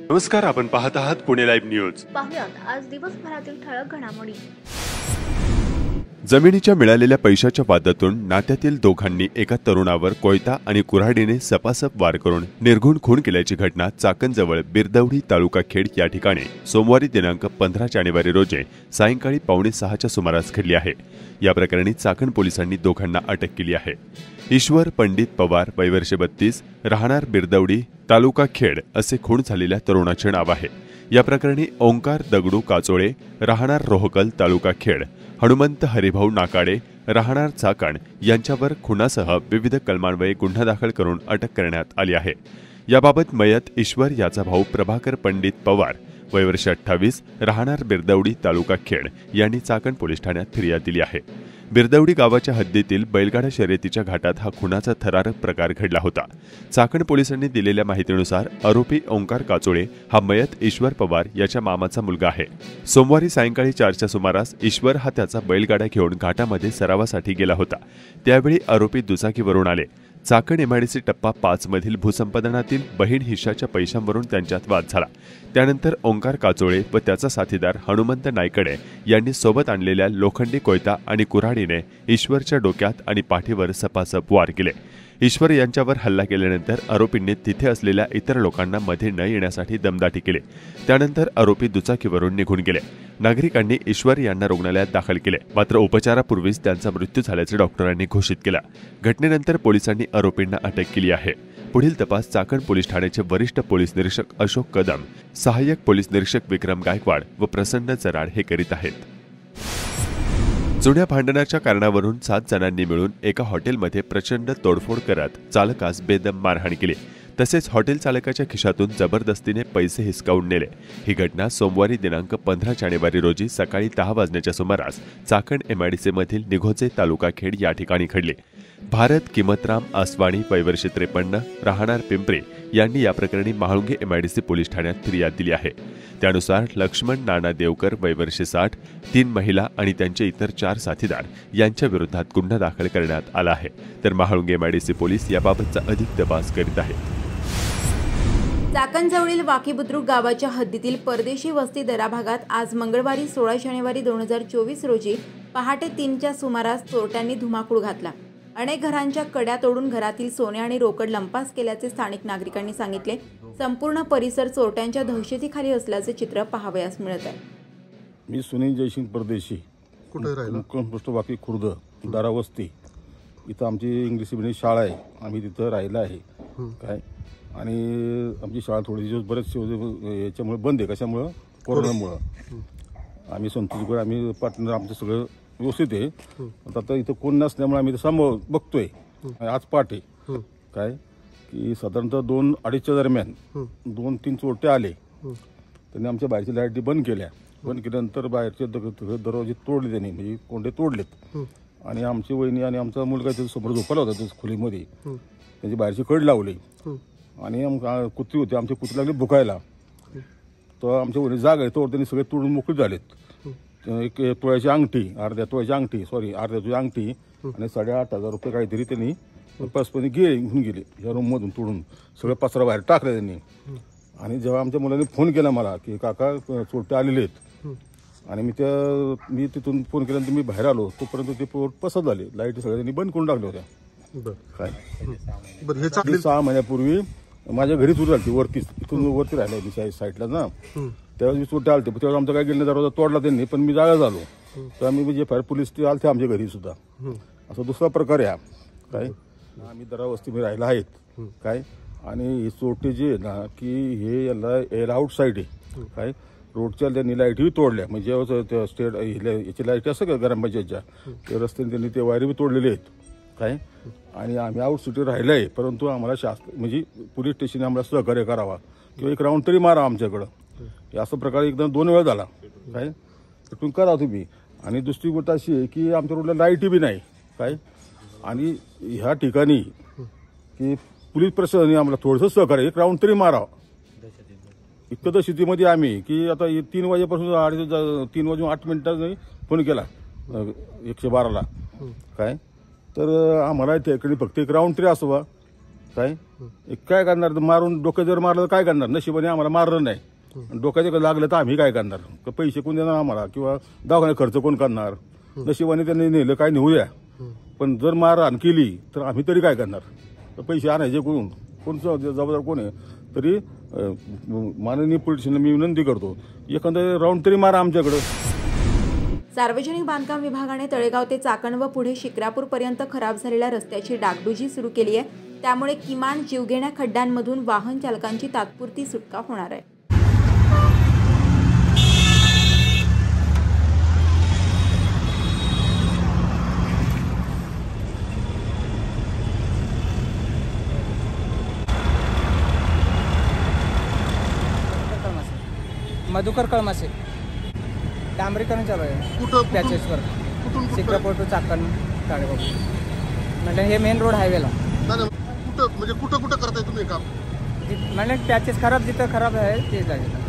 नमस्कार, आपण पाहत आहात पुणे लाईव्ह न्यूज. पाहुयात आज दिवसभरातील ठळक घडामोडी. जमिनीच्या मिळालेल्या पैशाच्या वादातून नात्यातील दोघांनी एका तरुणावर कोयता आणि कुऱ्हाडीने सपासप वार करून निर्घुण खून केल्याची घटना चाकणजवळ बिरदवडी तालुका खेड या ठिकाणी सोमवारी दिनांक 15 जानेवारी रोजी सायंकाळी 5:45च्या सुमारास घडली आहे. या प्रकरणी चाकण पोलिसांनी दोघांना अटक केली आहे. ईश्वर पंडित पवार, वय वर्ष 32, राहणार बिरदवडी तालुका खेड असे खून झालेल्या तरुणाचे नाव आहे. या प्रकरणी ओंकार दगडू काचोळे, राहणार रोहकल तालुका खेड, हनुमंत हरिभाऊ नाकाडे, राहणार चाकण यांच्यावर खुनासह विविध कलमान्वये गुन्हा दाखल करून अटक करण्यात आली आहे. याबाबत मयत ईश्वर याचा भाऊ प्रभाकर पंडित पवार, वय वर्ष 28, राहणार बिरदवडी तालुका खेड यांनी चाकण पोलीस ठाण्यात फिर्याद दिली आहे. बिरदवडी गावाच्या हद्दीतील बैलगाडा शर्यतीच्या घाटात हा खुनाचा थरारक प्रकार घडला होता. चाकण पोलिसांनी दिलेल्या माहितीनुसार आरोपी ओंकार काचोळे हा मयत ईश्वर पवार याच्या मामाचा मुलगा आहे. सोमवारी सायंकाळी 4च्या सुमारास ईश्वर हा त्याचा बैलगाडा घेऊन घाटामध्ये सरावासाठी गेला होता. त्यावेळी आरोपी दुचाकीवरून आले. चाकण एमआयडीसी टप्पा 5 मधील भूसंपादनातील बहीण हिश्शाच्या पैशांवरून त्यांच्यात वाद झाला. त्यानंतर ओंकार काचोळे व त्याचा साथीदार हनुमंत नायकडे यांनी सोबत आणलेल्या लोखंडी कोयता आणि कुऱ्हाडीने ईश्वरच्या डोक्यात आणि पाठीवर सपासप वार केले. ईश्वर यांच्यावर हल्ला केल्यानंतर आरोपींनी तिथे असलेल्या इतर लोकांना मध्ये न येण्यासाठी दमदाटी केली. त्यानंतर आरोपी दुचाकीवरून निघून गेले. नागरिकांनी ईश्वर यांना रुग्णालयात दाखल केले, मात्र उपचारापूर्वीच त्यांचा मृत्यू झाल्याचे डॉक्टरांनी घोषित केला. घटनेनंतर पोलिसांनी आरोपींना अटक केली आहे. पुढील तपास चाकण पोलीस ठाण्याचे वरिष्ठ पोलीस निरीक्षक अशोक कदम, सहाय्यक पोलीस निरीक्षक विक्रम गायकवाड व प्रसन्न चराड हे करीत आहेत. जुन्या भांडणाच्या कारणावरून 7 जणांनी मिळून एका हॉटेलमध्ये प्रचंड तोडफोड करत चालकास बेदम मारहाण केली. तसेच हॉटेल चालकाच्या खिशातून जबरदस्तीने पैसे हिसकावून नेले. ही घटना सोमवारी दिनांक 15 जानेवारी रोजी सकाळी 10 वाजण्याच्या सुमारास चाकण एमआयडीसीमधील निघोजे तालुका खेड या ठिकाणी घडली. भारत किमतराम आसवाणी, वय वर्ष 53, राहणार पिंपरी यांनी या प्रकरणी म्हाळुंगे एमआयडीसी पोलीस ठाण्यात फिर्याद दिली आहे. त्यानुसार लक्ष्मण नाना देवकर, वय वर्ष 60, 3 महिला आणि त्यांचे इतर 4 साथीदार यांच्या विरोधात गुन्हा दाखल करण्यात आला आहे. तर म्हाळुंगे एमआयडीसी पोलीस याबाबतचा अधिक तपास करीत आहेत. चाकणजवळील वाकीबुद्रुक गावाच्या हद्दीतील परदेशी वस्ती दरा भागात आज मंगळवारी 16 जानेवारी 2024 रोजी पहाटे 3च्या सुमारास चोरट्यांनी धुमाकूळ घातला. अनेक घरांच्या कड्या तोडून घरातील सोने आणि रोकड लंपास केल्याचे स्थानिक नागरिकांनी सांगितले. संपूर्ण परिसर चोरट्यांच्या दहशतीखाली असल्याचे चित्र पाहावयास मिळत आहे. मी सुनील जयसिंग परदेशी, कुठे राहिला? वाकी खुर्द दारावस्ती. इथं आमची इंग्लिश मीडियम शाळा आहे. आम्ही तिथं राहिला आहे काय. आणि आमची शाळा थोडी दिवस बरेच याच्यामुळे बंद आहे. कशामुळं? कोरोनामुळं. आम्ही संतोषगड, आम्ही पार्टनर, आमचं सगळं व्यवस्थित आहे. आता इथं कोण नसल्यामुळे आम्ही समोर बघतोय. आज पहाटे काय की साधारणतः 2-2:30च्या दरम्यान 2-3 चोरटे आले. त्यांनी आमच्या बाहेरच्या लाईटी बंद केल्या. बंद केल्यानंतर बाहेरचे दरवाजे तोडले त्यांनी, म्हणजे कोंडे तोडलेत. आणि आमची वहिनी आणि आमचा मुलगा त्याच्या समोर झोपला होता त्या खोलीमध्ये. त्यांची बाहेरची कड लावली आणि कुत्री होती, आमचे कुत्री लागले भुकायला. तर आमच्या वहिनी जाग आहे तोवर त्यांनी सगळे तोडून मोकळे झालेत. एक तोळ्याची अंगठी, अर्ध्या तोळ्याची अंगठी आणि 8,500 रुपये काहीतरी त्यांनी परस्परी घेऊन गेले. या रूममधून तोडून सगळं पसरा बाहेर टाकलं त्यांनी. आणि जेव्हा आमच्या मुलांनी फोन केला मला की काका चोरटे आलेले आहेत, आणि मी तिथून फोन केल्यानंतर मी बाहेर आलो, तोपर्यंत ते पसत झाले. लाईट सगळ्या त्यांनी बंद करून टाकल्या होत्या. काय 6 महिन्यापूर्वी माझ्या घरी चोरी झाली वरती, इथून वरती राहिला मी साईडला ना. त्यावेळेस मी चोरटे आलते, त्यावेळेस आमचा काय गेलं दरवाजा तोडला त्यांनी, पण मी जागा झालो. तर आम्ही जे फायर पोलीस ते आलते आमच्या घरी सुद्धा. असा दुसरा प्रकार आहे काय. आम्ही दरावस्तीमध्ये राहिला आहेत काय. आणि हे चोरटे जे आहे ना की हे याला आउट साईड आहे काय. रोडच्या त्यांनी लाईटही तोडल्या, म्हणजे स्टेट याची लाईट असं का ग्रामपंचायतच्या, त्या रस्त्याने त्यांनी ते वायरी बी तोडलेले आहेत काय. आणि आम्ही आउट सिटी राहिलं आहे, परंतु आम्हाला म्हणजे पोलीस स्टेशनने आम्हाला सहकार्य करावा किंवा एक राऊंड तरी मारा आमच्याकडं. असं प्रकारे एकदम 2 वेळा झाला काय. तर करा तुम्ही. आणि दुसरी गोष्ट अशी आहे की आमच्या रोडला लाईटी बी नाही काय. आणि ह्या ठिकाणी की पोलीस प्रशासनाने आम्हाला थोडंसं सहकार्य, एक राऊंड तरी मारावं. इतकं तर स्थितीमध्ये आम्ही की आता 3 वाजेपासून 3 वाजून 8 मिनिटांनी फोन केला 112ला काय. तर आम्हाला त्याकडे फक्त एक राऊंड तरी असावा काय करणार? मारून डोकं जर मारलं तर काय करणार? नशिबाने आम्हाला मारलं नाही. डोक्याचे लागलं तर आम्ही काय करणार? पैसे कोण देणार आम्हाला किंवा दवाखान्यात खर्च कोण करणार? नशिबाने त्यांनी नेलं, काय नेऊ द्या. पण जर मारहाण केली तर आम्ही तरी काय करणार? पैसे आणायचे कोणचं जबाबदार कोण आहे? तरी माननीय पोलिसांना मी विनंती करतो, एखादं राऊंड तरी मारा आमच्याकडं. सार्वजनिक बांधकाम विभागाने तळेगाव ते चाकण व पुढे शिक्रापूर पर्यंत खराब झालेल्या रस्त्याची डागडुजी सुरू केली आहे. त्यामुळे किमान जीवघेण्या खड्ड्यांमधून वाहन चालकांची तात्पुरती सुटका होणार आहे. मधुकर कळमासे डांबरीकरण चालू आहे. कुठं पॅचेसवर कुठून शिक्रापूर टू चाकण ताळेगाव म्हणजे हे मेन रोड हायवेला. कुठं म्हणजे कुठं कुठं करताय तुम्ही काम? म्हणजे पॅचेस खराब जिथं खराब आहे ते जागेला,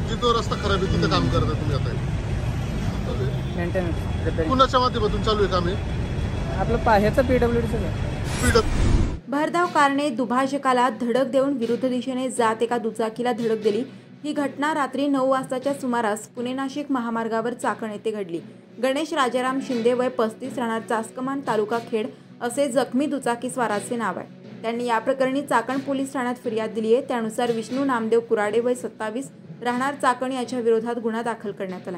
जिथं रस्ता खराब आहे तिथं काम करताय तुम्ही आता? Maintenance repairing. कुणाच्या माध्यमातून चालू आहे काम हे? आपलं ह्याचं PWDचं स्पीड भरधाव कारने दुभाजकाला धडक देऊन विरुद्ध दिशेने जात एका दुचाकीला धडक दिली. ही घटना रात्री 9 वाजताच्या सुमारास पुणे नाशिक महामार्गावर चाकण येथे घडली. गणेश राजाराम शिंदे वय 35 राहणार चासकमान तालुका खेड असे जखमी दुचाकीस्वाराचे नाव आहे. त्यांनी या प्रकरणी चाकण पोलीस ठाण्यात फिर्याद दिली आहे. त्यानुसार विष्णू नामदेव कुराडे वय 27 राहणार चाकण याच्या विरोधात गुन्हा दाखल करण्यात आला.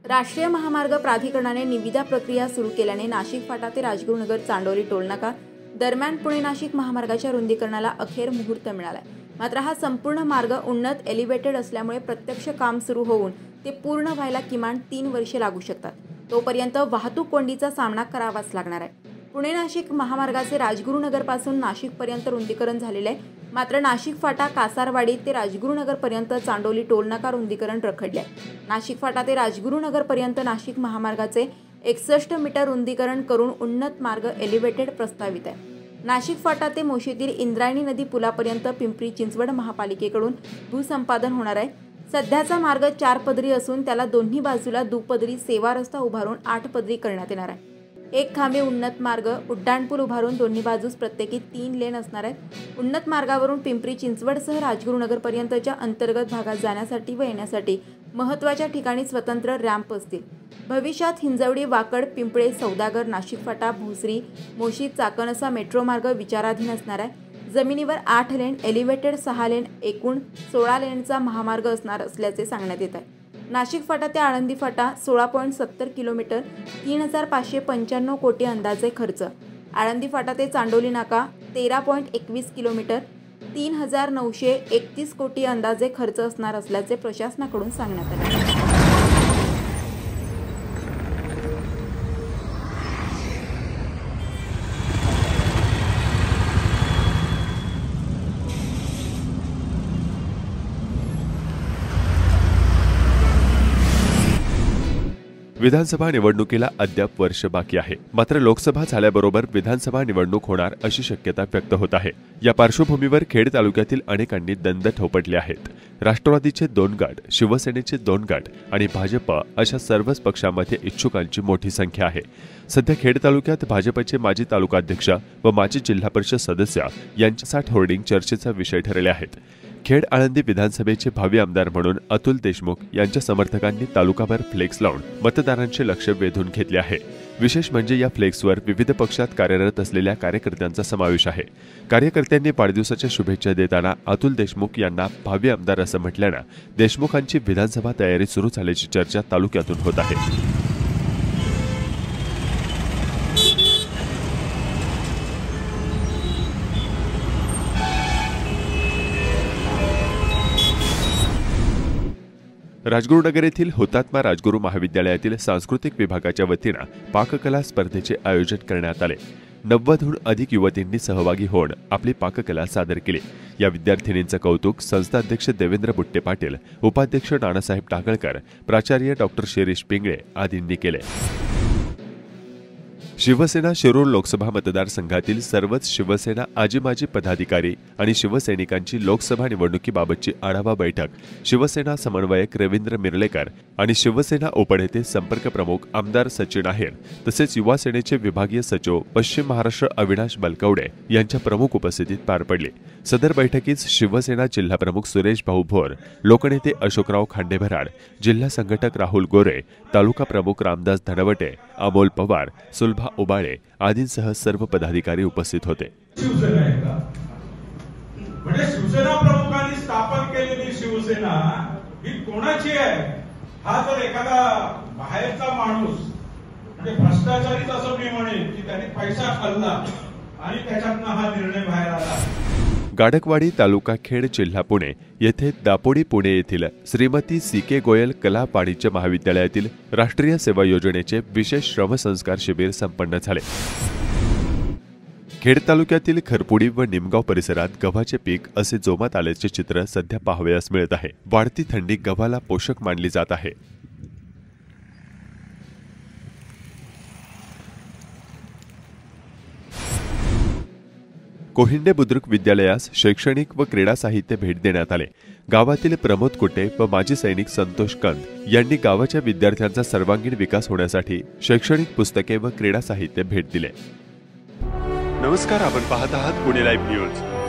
राष्ट्रीय महामार्ग प्राधिकरणाने निविदा प्रक्रिया सुरू केल्याने नाशिक फाटा ते राजगुरुनगर चांडोली टोलनाका दरम्यान पुणे नाशिक महामार्गाच्या रुंदीकरणाला अखेर मुहूर्त मिळालाय. मात्र हा संपूर्ण मार्ग उन्नत एलिव्हेटेड असल्यामुळे प्रत्यक्ष काम सुरू होऊन ते पूर्ण व्हायला किमान 3 वर्षे लागू शकतात. तोपर्यंत वाहतूक कोंडीचा सामना करावाच लागणार आहे. पुणे नाशिक महामार्गाचे राजगुरुनगरपासून नाशिकपर्यंत रुंदीकरण झालेले आहे. मात्र नाशिक फाटा कासारवाडी ते राजगुरुनगरपर्यंत चांडोली टोलनाका रुंदीकरण रखडले आहे. नाशिक फाटा ते राजगुरुनगरपर्यंत नाशिक महामार्गाचे 61 मीटर रुंदीकरण करून उन्नत मार्ग एलिव्हेटेड प्रस्तावित आहे. नाशिक फाटा ते मोशीतील इंद्रायणी नदी पुलापर्यंत पिंपरी चिंचवड महापालिकेकडून भूसंपादन होणार आहे. सध्याचा मार्ग 4 पदरी असून त्याला दोन्ही बाजूला दुपदरी सेवा रस्ता उभारून 8 पदरी करण्यात येणार आहे. एक खांबे उन्नत मार्ग उड्डाणपूल उभारून दोन्ही बाजूस प्रत्येकी 3 लेन असणार आहेत. उन्नत मार्गावरून पिंपरी चिंचवडसह राजगुरुनगरपर्यंतच्या अंतर्गत भागात जाण्यासाठी व येण्यासाठी महत्त्वाच्या ठिकाणी स्वतंत्र रॅम्प असतील. भविष्यात हिंजवडी वाकड पिंपळे सौदागर नाशिक फाटा भोसरी मोशी चाकण असा मेट्रो मार्ग विचाराधीन असणार आहे. जमिनीवर 8 लेन एलिव्हेटेड 6 लेन एकूण 16 लेनचा महामार्ग असणार असल्याचे सांगण्यात येत आहे. नाशिक फाटा ते आळंदी फाटा 16.70 किलोमीटर 3595 कोटी अंदाजे खर्च. आळंदी फाटा ते चांडोली नाका 13.21 किलोमीटर 3931 कोटी अंदाजे खर्च असणार असल्याचे प्रशासनाकडून सांगण्यात आले. विधानसभा निवडणुकीला अद्याप वर्ष बाकी आहे. मात्र लोकसभा झाल्याबरोबर विधानसभा निवडणूक होणार अशी शक्यता व्यक्त होत आहे. या पार्श्वभूमीवर खेड तालुक्यातील अनेकांनी दंड थोपटले आहेत. राष्ट्रवादीचे 2 गट, शिवसेनेचे 2 गट आणि भाजप अशा सर्वच पक्षांमध्ये इच्छुकांची मोठी संख्या आहे. सध्या खेड तालुक्यात भाजपचे माजी तालुकाध्यक्ष व माजी जिल्हा परिषद सदस्य यांच्या 60 होर्डिंग चर्चेचा विषय ठरले आहेत. खेड आळंदी विधानसभेचे भावी आमदार म्हणून अतुल देशमुख यांच्या समर्थकांनी तालुकाभर फ्लेक्स लावून मतदारांचे लक्ष वेधून घेतले आहे. विशेष म्हणजे या फ्लेक्सवर विविध पक्षात कार्यरत असलेल्या कार्यकर्त्यांचा समावेश आहे. कार्यकर्त्यांनी वाढदिवसाच्या शुभेच्छा देताना अतुल देशमुख यांना भावी आमदार असं म्हटल्यानं देशमुखांची विधानसभा तयारी सुरू झाल्याची चर्चा तालुक्यातून होत आहे. राजगुरुनगर येथील हुतात्मा राजगुरू महाविद्यालयातील सांस्कृतिक विभागाच्या वतीनं पाककला स्पर्धेचे आयोजन करण्यात आले. 90हून अधिक युवतींनी सहभागी होऊन आपली पाककला सादर केली. या विद्यार्थिनींचं कौतुक संस्थाध्यक्ष देवेंद्र बुट्टे पाटील, उपाध्यक्ष नानासाहेब टाकळकर, प्राचार्य डॉ. शिरीष पिंगळे आदींनी केले. शिवसेना शिरूर लोकसभा मतदारसंघातील सर्वच शिवसेना आजी माजी पदाधिकारी आणि शिवसैनिकांची लोकसभा निवडणुकीबाबतची आढावा बैठक शिवसेना समन्वयक रवींद्र मिरलेकर आणि शिवसेना उपनेते संपर्क प्रमुख आमदार सचिन आहेर तसेच युवा सेनेचे विभागीय सचिव पश्चिम महाराष्ट्र अविनाश बलकवडे यांच्या प्रमुख उपस्थितीत पार पडली। सदर बैठकीत शिवसेना जिल्हा प्रमुख सुरेश भाऊ भोर, लोकनेते अशोकराव खांडेभराड, जिल्हा संघटक राहुल गोरे, तालुका प्रमुख रामदास धनवटे, अमोल पवार, सुलभा उबाळे आदींसह सर्व पदाधिकारी उपस्थित होते। म्हणजे शिवसेना प्रमुखांनी स्थापन केलेली शिवसेना ही कोणाची आहे? हा जर एखादा बाहेरचा माणूस म्हणजे भ्रष्टाचारीच असं मी म्हणेन की त्यांनी पैसा खाल्ला आणि त्याच्यातनं हा निर्णय बाहेर आला। गाडकवाडी तालुका खेड जिल्हा पुणे येथे दापोडी पुणे येथील श्रीमती सी.के. गोयल कला वाणिज्य महाविद्यालयातील राष्ट्रीय सेवा योजनेचे विशेष श्रमसंस्कार शिबिर संपन्न झाले। खेड तालुक्यातील खरपुडी व निमगाव परिसरात गव्हाचे पीक असे जोमात आल्याचे चित्र सध्या पाहावयास मिळत आहे। वाढती थंडी गव्हाला पोषक मानली जात आहे। कोहिंडे बुद्रुक विद्यालयास शैक्षणिक व क्रीडा साहित्य भेट देण्यात आले। गावातील प्रमोद कुटे व माजी सैनिक संतोष कंद यांनी गावाच्या विद्यार्थ्यांचा सर्वांगीण विकास होण्यासाठी शैक्षणिक पुस्तके व क्रीडा साहित्य भेट दिले। नमस्कार, आपण पाहत आहात पुणे लाईव्ह न्यूज।